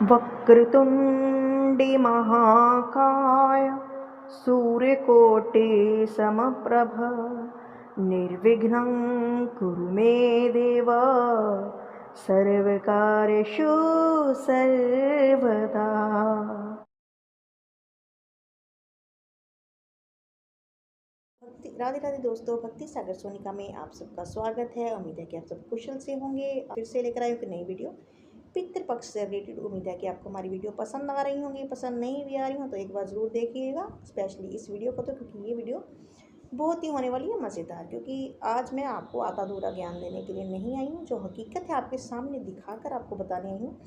वक्रतुण्डी महाकाय सूर्यकोटि समप्रभ निर्विघ्नं कुरु मे देव सर्वकार्येषु सर्वदा। राधे राधे दोस्तों, भक्ति सागर सोनिका में आप सबका स्वागत है। उम्मीद है कि आप सब कुशल से होंगे। फिर से लेकर आई हूँ कि नई वीडियो पितृपक्ष से रिलेटेड। उम्मीद है कि आपको हमारी वीडियो पसंद आ रही होंगी। पसंद नहीं भी आ रही हो तो एक बार ज़रूर देखिएगा, स्पेशली इस वीडियो को, तो क्योंकि ये वीडियो बहुत ही होने वाली है मज़ेदार। क्योंकि आज मैं आपको आधा अधूरा ज्ञान देने के लिए नहीं आई हूँ, जो हकीकत है आपके सामने दिखाकर आपको बताने आई हूँ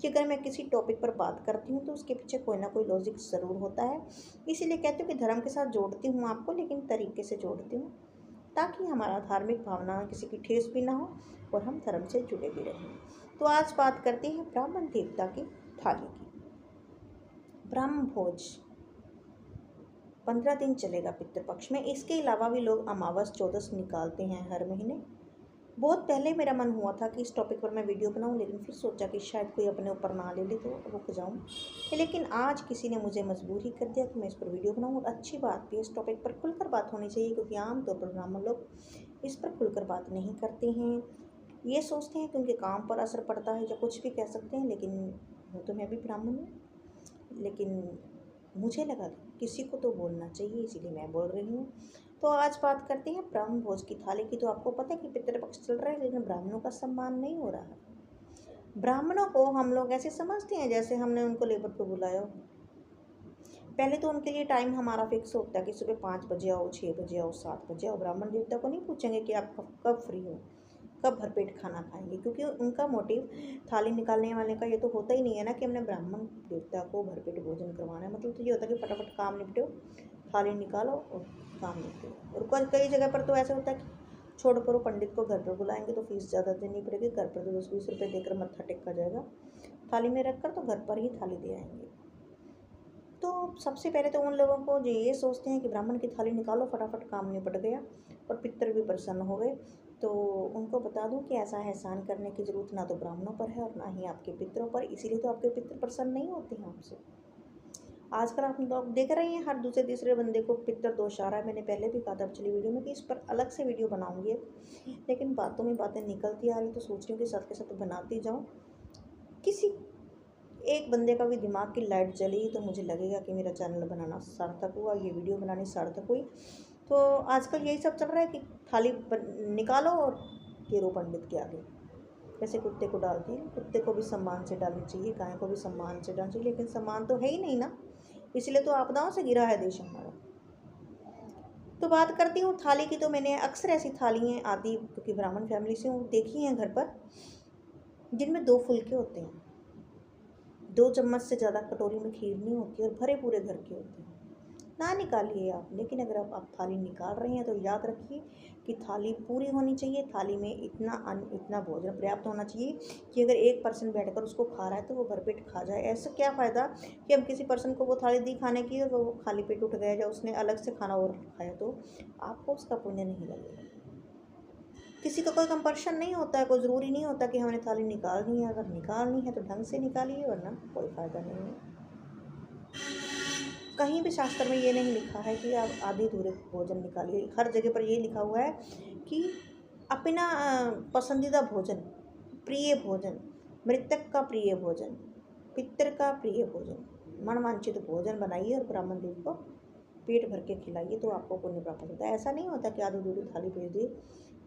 कि अगर मैं किसी टॉपिक पर बात करती हूँ तो उसके पीछे कोई ना कोई लॉजिक ज़रूर होता है। इसीलिए कहती हूँ कि धर्म के साथ जोड़ती हूँ आपको, लेकिन तरीके से जोड़ती हूँ ताकि हमारा धार्मिक भावना किसी की ठेस भी ना हो और हम धर्म से जुड़े भी रहें। तो आज बात करते हैं ब्राह्मण देवता की थाली की। ब्रह्म भोज 15 दिन चलेगा पितृपक्ष में। इसके अलावा भी लोग अमावस चौदस निकालते हैं हर महीने। बहुत पहले मेरा मन हुआ था कि इस टॉपिक पर मैं वीडियो बनाऊं, लेकिन फिर सोचा कि शायद कोई अपने ऊपर ना ले ले तो रुक जाऊं। लेकिन आज किसी ने मुझे मजबूर ही कर दिया कि मैं इस पर वीडियो बनाऊं। और अच्छी बात भी, इस टॉपिक पर खुलकर बात होनी चाहिए, क्योंकि आमतौर पर ब्राह्मण लोग इस पर खुलकर बात नहीं करते हैं। ये सोचते हैं कि उनके काम पर असर पड़ता है, या कुछ भी कह सकते हैं। लेकिन हूँ तो मैं भी ब्राह्मण हूँ, लेकिन मुझे लगा कि किसी को तो बोलना चाहिए, इसीलिए मैं बोल रही हूँ। तो आज बात करते हैं ब्राह्मण भोज की थाली की। तो आपको पता है कि पितृपक्ष चल रहा है, लेकिन ब्राह्मणों का सम्मान नहीं हो रहा है। ब्राह्मणों को हम लोग ऐसे समझते हैं जैसे हमने उनको लेबर पे बुलाया हो। पहले तो उनके लिए टाइम हमारा फिक्स होता है कि सुबह 5 बजे आओ, 6 बजे आओ, 7 बजे आओ। ब्राह्मण देवता को नहीं पूछेंगे कि आप कब फ्री हो, कब भरपेट खाना खाएंगे, क्योंकि उनका मोटिव थाली निकालने वाले का ये तो होता ही नहीं है ना कि हमने ब्राह्मण देवता को भरपेट भोजन करवाना है। मतलब तो ये होता है कि फटाफट काम निपटो, थाली निकालो और काम निपटो। और कई जगह पर तो ऐसा होता है कि छोड़ करो, पंडित को घर पर बुलाएंगे तो फीस ज़्यादा देनी पड़ेगी, घर पर तो 10-20 रुपये देकर मत्था टेका जाएगा, थाली में रख कर तो घर पर ही थाली दे आएंगे। तो सबसे पहले तो उन लोगों को जो ये सोचते हैं कि ब्राह्मण की थाली निकालो, फटाफट काम निपट गया और पितर भी प्रसन्न हो गए। तो उनको बता दूं कि ऐसा एहसान करने की ज़रूरत ना तो ब्राह्मणों पर है और ना ही आपके पितरों पर। इसीलिए तो आपके पितर प्रसन्न नहीं होते हैं आपसे। आजकल आप लोग देख रहे हैं हर दूसरे तीसरे बंदे को पितर दोष आ रहा है। मैंने पहले भी कहा था पिछली वीडियो में कि इस पर अलग से वीडियो बनाऊंगी, लेकिन बातों में बातें निकलती आ रही तो सोच रही हूँ कि साथ के साथ बनाती जाऊँ। किसी एक बंदे का भी दिमाग की लाइट जली तो मुझे लगेगा कि मेरा चैनल बनाना सार्थक हुआ, ये वीडियो बनानी सार्थक हुई। तो आजकल यही सब चल रहा है कि थाली निकालो और गिरो पंडित के आगे, जैसे कुत्ते को डालती है। कुत्ते को भी सम्मान से डालनी चाहिए, गाय को भी सम्मान से डालनी चाहिए, लेकिन सम्मान तो है ही नहीं ना, इसलिए तो आपदाओं से गिरा है देश हमारा। तो बात करती हूँ थाली की। तो मैंने अक्सर ऐसी थाली हैं आदि, क्योंकि ब्राह्मण फैमिली से हूँ, देखी हैं घर पर, जिनमें 2 फुलके होते हैं। 2 चम्मच से ज़्यादा कटोरी में खीर नहीं होती और भरे पूरे घर के होते हैं। ना निकालिए आप, लेकिन अगर आप थाली निकाल रहे हैं तो याद रखिए कि थाली पूरी होनी चाहिए। थाली में इतना अन्न, इतना भोजन पर्याप्त होना चाहिए कि अगर एक पर्सन बैठकर उसको खा रहा है तो वो भरपेट खा जाए। ऐसा क्या फ़ायदा कि हम किसी पर्सन को वो थाली दी खाने की और वो खाली पेट उठ गया, या उसने अलग से खाना और खाया, तो आपको उसका पुण्य नहीं लगेगा। किसी का कोई कंपल्शन नहीं होता है, कोई ज़रूरी नहीं होता कि हमने थाली निकालनी है। अगर निकालनी है तो ढंग से निकालिए, वरना कोई फ़ायदा नहीं है। कहीं भी शास्त्र में ये नहीं लिखा है कि आप आधे अधूरे भोजन निकालिए। हर जगह पर ये लिखा हुआ है कि अपना पसंदीदा भोजन, प्रिय भोजन, मृतक का प्रिय भोजन, पितर का प्रिय भोजन, मनवांछित भोजन बनाइए और ब्राह्मण देव को पेट भर के खिलाइए, तो आपको पुण्य प्राप्त होता है। ऐसा नहीं होता कि आधी अधूरी थाली भेज दिए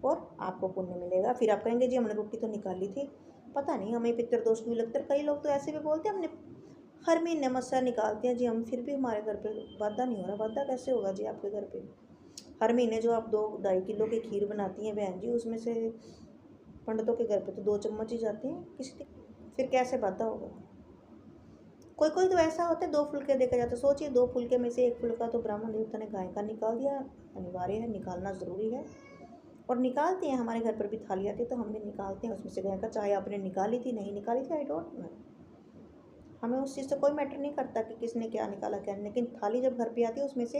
और आपको पुण्य मिलेगा। फिर आप कहेंगे जी हमने रोटी तो निकाली थी, पता नहीं हमें पितर दोष क्यों लगता है। कई लोग तो ऐसे भी बोलते हैं हमने हर महीने मस्सा निकालते हैं जी हम, फिर भी हमारे घर पे वादा नहीं हो रहा। वादा कैसे होगा जी आपके घर पे? हर महीने जो आप 2-2.5 किलो की खीर बनाती हैं बहन जी, उसमें से पंडितों के घर पे तो 2 चम्मच ही जाते हैं, किसी फिर कैसे वादा होगा? कोई कोई तो ऐसा होता है 2 फुलके देकर जाता है। सोचिए 2 फुलके में से 1 फुलका तो ब्राह्मण देवता ने गाय का निकाल दिया। अनिवार्य है, निकालना ज़रूरी है और निकालते हैं। हमारे घर पर भी थाली आती है तो हम भी निकालते हैं उसमें से गाय का, चाहे आपने निकाली थी नहीं निकाली थी, आई डोंट नो। हमें उस चीज़ से कोई मैटर नहीं करता कि किसने क्या निकाला क्या नहीं, लेकिन थाली जब घर पे आती है उसमें से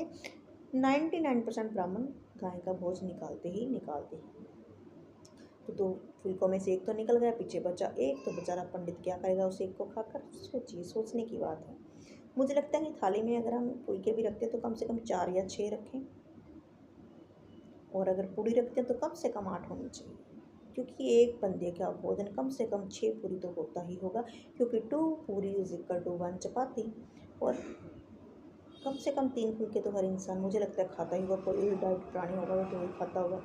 99% ब्राह्मण गाय का भोज निकालते ही निकालते हैं। तो 2 फुलकों में से एक तो निकल गया, पीछे बचा एक, तो बेचारा पंडित क्या करेगा उस एक को खाकर। सोचिए, सोचने की बात है। मुझे लगता है कि थाली में अगर हम फुलके भी रखते हैं तो कम से कम 4 या 6 रखें, और अगर पूड़ी रखते हैं तो कम से कम 8 होनी चाहिए, क्योंकि एक बंदे का भोजन कम से कम 6 पूरी तो होता ही होगा, क्योंकि 2 पूरी इज इक्वल टू 1 चपाती, और कम से कम 3 फुलके तो हर इंसान मुझे लगता है खाता ही होगा। कोई डाइट प्राणी होगा तो वही खाता होगा,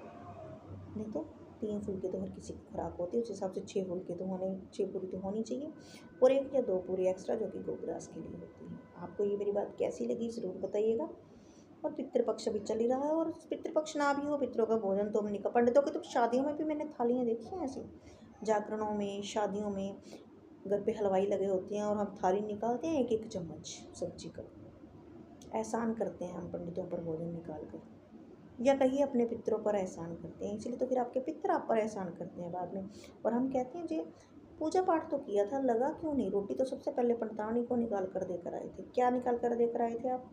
नहीं तो 3 फुलके तो हर किसी की खुराक होती है। उस हिसाब से 6 फुलके तो होने 6 पूरी तो होनी चाहिए, और 1 या 2 पूरी एक्स्ट्रा जो कि गोग्रास के लिए होती है। आपको ये मेरी बात कैसी लगी ज़रूर बताइएगा। और पितृपक्ष अभी चल ही रहा है, और पितृपक्ष ना भी हो, पितरों का भोजन तो हम नहीं कर। पंडितों की तो शादियों में भी मैंने थालियाँ देखी हैं ऐसी, जागरणों में, शादियों में घर पे हलवाई लगे होते हैं और हम थाली निकालते हैं 1-1 चम्मच सब्जी का। एहसान करते हैं हम पंडितों पर भोजन निकाल कर, या कहिए अपने पितरों पर एहसान करते हैं, इसलिए तो फिर आपके पितर आप पर एहसान करते हैं बाद में। और हम कहते हैं जी पूजा पाठ तो किया था, लगा क्यों नहीं? रोटी तो सबसे पहले पंडितानी को निकाल कर देकर आए थे। क्या निकाल कर देकर आए थे आप?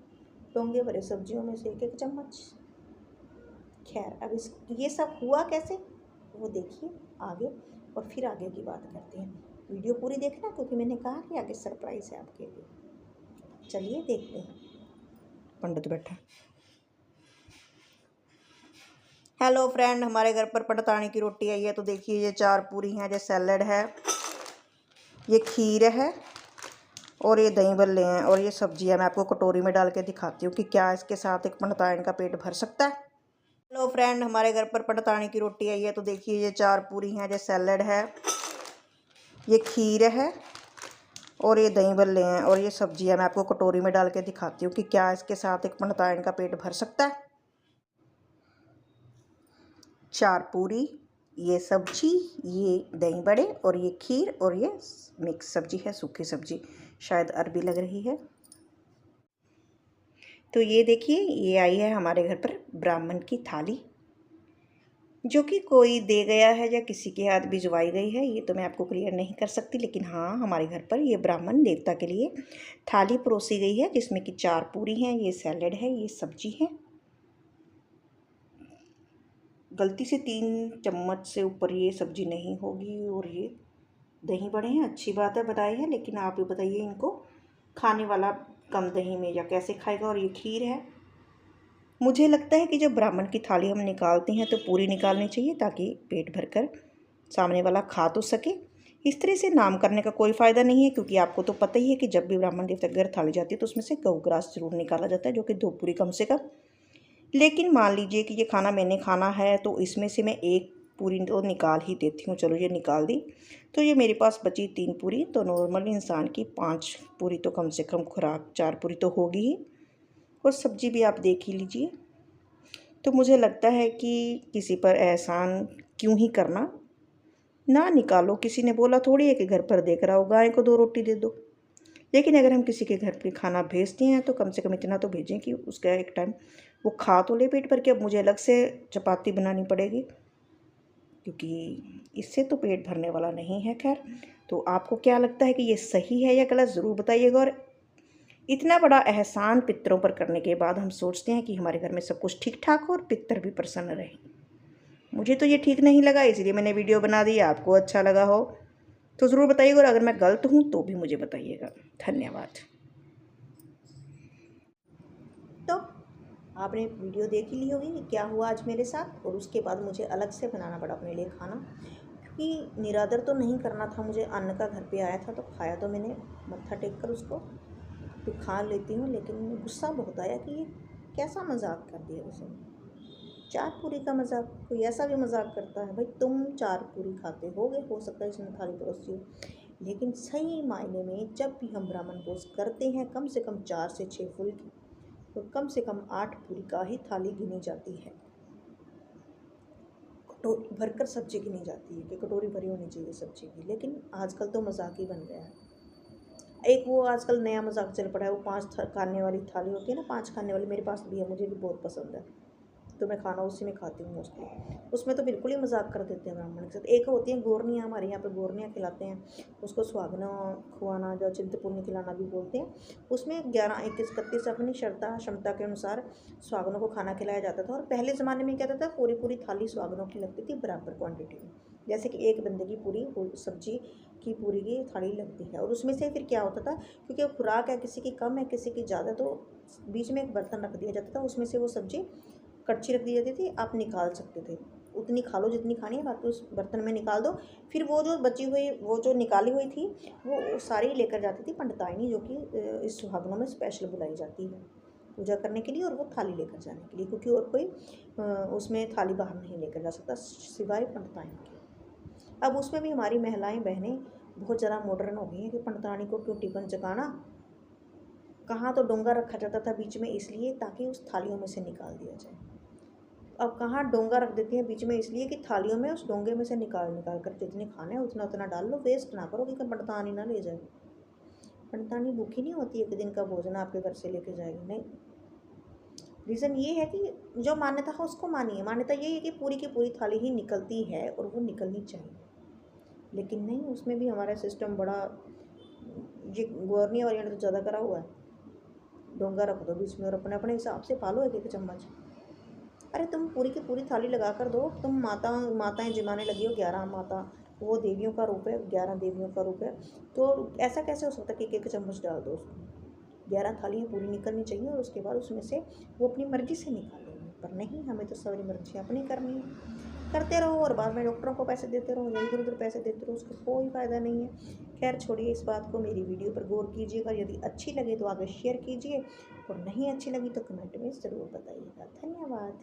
डोंगे भरे सब्जियों में से 1-1 चम्मच। खैर, अब ये सब हुआ कैसे वो देखिए आगे, और फिर आगे की बात करते हैं। वीडियो पूरी देखना, क्योंकि मैंने कहा कि आगे सरप्राइज़ है आपके लिए। चलिए देखते हैं। पंडित बैठा। हेलो फ्रेंड, हमारे घर पर पंडितानी की रोटी आई है, तो देखिए ये 4 पूरी हैं, ये सैलड है, ये खीर है, और ये दही भल्ले हैं, और ये सब्जी है। मैं आपको कटोरी में डाल के दिखाती हूँ कि क्या इसके साथ एक पंडिताइन का पेट भर सकता है। हेलो फ्रेंड, हमारे घर पर पंडितानी की रोटी आई है, तो देखिए ये 4 पूरी हैं, ये सैलड है, ये खीर है, और ये दही भल्ले हैं, और ये सब्जी है। मैं आपको कटोरी में डाल के दिखाती हूँ कि क्या इसके साथ एक पंडिताइन का पेट भर सकता है। 4 पूरी, ये सब्जी, ये दही बड़े, और ये खीर, और ये मिक्स सब्जी है, सूखी सब्जी, शायद अरबी लग रही है। तो ये देखिए, ये आई है हमारे घर पर ब्राह्मण की थाली, जो कि कोई दे गया है या किसी के हाथ भिजवाई गई है, ये तो मैं आपको क्लियर नहीं कर सकती। लेकिन हाँ, हमारे घर पर ये ब्राह्मण देवता के लिए थाली परोसी गई है, जिसमें कि 4 पूरी हैं, ये सैलड है, ये सब्जी है। गलती से 3 चम्मच से ऊपर ये सब्जी नहीं होगी, और ये दही बड़े हैं, अच्छी बात है बताए हैं, लेकिन आप ही बताइए इनको खाने वाला कम दही में या कैसे खाएगा। और ये खीर है। मुझे लगता है कि जब ब्राह्मण की थाली हम निकालते हैं तो पूरी निकालनी चाहिए, ताकि पेट भरकर सामने वाला खा तो सके। इस तरह से नाम करने का कोई फ़ायदा नहीं है, क्योंकि आपको तो पता ही है कि जब भी ब्राह्मण देवता के घर थाली जाती है तो उसमें से गौग्रास जरूर निकाला जाता है, जो कि 2 पूरी कम से कम। लेकिन मान लीजिए कि ये खाना मैंने खाना है, तो इसमें से मैं 1 पूरी तो निकाल ही देती हूँ। चलो, ये निकाल दी, तो ये मेरे पास बची 3 पूरी। तो नॉर्मल इंसान की 5 पूरी तो कम से कम खुराक, 4 पूरी तो होगी ही। और सब्जी भी आप देख ही लीजिए। तो मुझे लगता है कि किसी पर एहसान क्यों ही करना, ना निकालो। किसी ने बोला थोड़ी है कि घर पर देख रहा हो, गाय को 2 रोटी दे दो। लेकिन अगर हम किसी के घर पे खाना भेजते हैं तो कम से कम इतना तो भेजें कि उसका एक टाइम वो खा तो ले पेट भर के। अब मुझे अलग से चपाती बनानी पड़ेगी, क्योंकि इससे तो पेट भरने वाला नहीं है। खैर, तो आपको क्या लगता है कि ये सही है या गलत, ज़रूर बताइएगा। और इतना बड़ा एहसान पितरों पर करने के बाद हम सोचते हैं कि हमारे घर में सब कुछ ठीक ठाक हो और पितर भी प्रसन्न रहें। मुझे तो ये ठीक नहीं लगा, इसलिए मैंने वीडियो बना दी। आपको अच्छा लगा हो तो ज़रूर बताइएगा, और अगर मैं गलत हूँ तो भी मुझे बताइएगा। धन्यवाद। तो आपने वीडियो देख ही ली होगी कि क्या हुआ आज मेरे साथ, और उसके बाद मुझे अलग से बनाना पड़ा अपने लिए खाना, क्योंकि निरादर तो नहीं करना था मुझे। अन्न का घर पे आया था तो खाया तो मैंने मत्था टेक कर उसको, तो खा लेती हूँ। लेकिन गुस्सा बहुत आया कि ये कैसा मजाक कर दिया उसने। 4 पूरी का मजाक, कोई ऐसा भी मजाक करता है? भाई तुम 4 पूरी खाते होगे, हो सकता है इसने थाली परोसी हो, लेकिन सही मायने में जब भी हम ब्राह्मण भोज करते हैं कम से कम 4 से 6 फुल्की, तो कम से कम 8 पूरी का ही थाली गिनी जाती है। कटोरी भरकर सब्जी गिनी जाती है कि कटोरी भरी होनी चाहिए सब्जी की। लेकिन आजकल तो मजाक ही बन गया है। एक वो आजकल नया मजाक चल पड़ा है, वो 5 खाने वाली थाली होती है ना, 5 खाने वाली, मेरे पास भी है, मुझे भी बहुत पसंद है, तो मैं खाना उसी में खाती हूँ मोस्टली। उसमें तो बिल्कुल ही मजाक कर देते हैं ब्राह्मण के साथ। एक होती है गोरनियाँ, हमारे यहाँ पे गोरनियाँ खिलाते हैं, उसको सुहागना खुआना, जो चिंतपूर्णी खिलाना भी बोलते हैं। उसमें 11, 21, 31 अपनी श्रद्धा क्षमता के अनुसार सुहागनों को खाना खिलाया जाता था। और पहले ज़माने में क्या होता था, पूरी पूरी थाली सुहागनों की लगती थी बराबर क्वान्टिटी में। जैसे कि एक बंदे की पूरी सब्जी की पूरी की थाली लगती है, और उसमें से फिर क्या होता था, क्योंकि वो खुराक है, किसी की कम है किसी की ज़्यादा, तो बीच में एक बर्तन रख दिया जाता था, उसमें से वो सब्जी कड़छी रख दी जाती थी, आप निकाल सकते थे। उतनी खा लो जितनी खानी है, बाकी उस बर्तन में निकाल दो। फिर वो जो बची हुई, वो जो निकाली हुई थी, वो सारी लेकर जाती थी पंडिताइनी, जो कि इस सुहागनों में स्पेशल बुलाई जाती है पूजा करने के लिए, और वो थाली लेकर जाने के लिए, क्योंकि और कोई उसमें थाली बाहर नहीं लेकर जा सकता सिवाय पंडिताइनी के। अब उसमें भी हमारी महिलाएं बहनें बहुत ज़्यादा मॉडर्न हो गई हैं कि पंडितानी को क्यों टिफिन चकाना। कहाँ तो डोंगा रखा जाता था बीच में, इसलिए ताकि उस थालियों में से निकाल दिया जाए। अब कहाँ डोंगा रख देती हैं बीच में, इसलिए कि थालियों में उस डोंगे में से निकाल निकाल कर जितने खाने उतना उतना डाल लो, वेस्ट ना करो कि पंडितानी ना ले जाए। पंडितानी भूखी नहीं होती एक दिन का भोजन आपके घर से लेके जाएगी, नहीं। रीज़न ये है कि जो मान्यता है उसको मानिए। मान्यता ये है कि पूरी की पूरी थाली ही निकलती है और वो निकलनी चाहिए, लेकिन नहीं, उसमें भी हमारा सिस्टम बड़ा ये गवर्निया ओरिएंट तो ज़्यादा करा हुआ है। डोंगा रख दो बीच में और अपने अपने हिसाब से पालो एक एक चम्मच। अरे तुम पूरी की पूरी थाली लगा कर दो। तुम माताएं जमाने लगी हो 11 माता, वो देवियों का रूप है, 11 देवियों का रूप है, तो ऐसा कैसे हो सकता है कि एक एक चम्मच डाल दो उसको। 11 थालियाँ पूरी निकलनी चाहिए, और उसके बाद उसमें से वो अपनी मर्जी से निकालेंगे, पर नहीं, हमें तो सारी मर्जी अपनी करनी है। करते रहो और बाद में डॉक्टरों को पैसे देते रहो या इधर उधर पैसे देते रहो, उसका कोई फ़ायदा नहीं है। खैर छोड़िए इस बात को, मेरी वीडियो पर गौर कीजिएगा, यदि अच्छी लगे तो आगे शेयर कीजिए, और नहीं अच्छी लगी तो कमेंट में ज़रूर बताइएगा। धन्यवाद।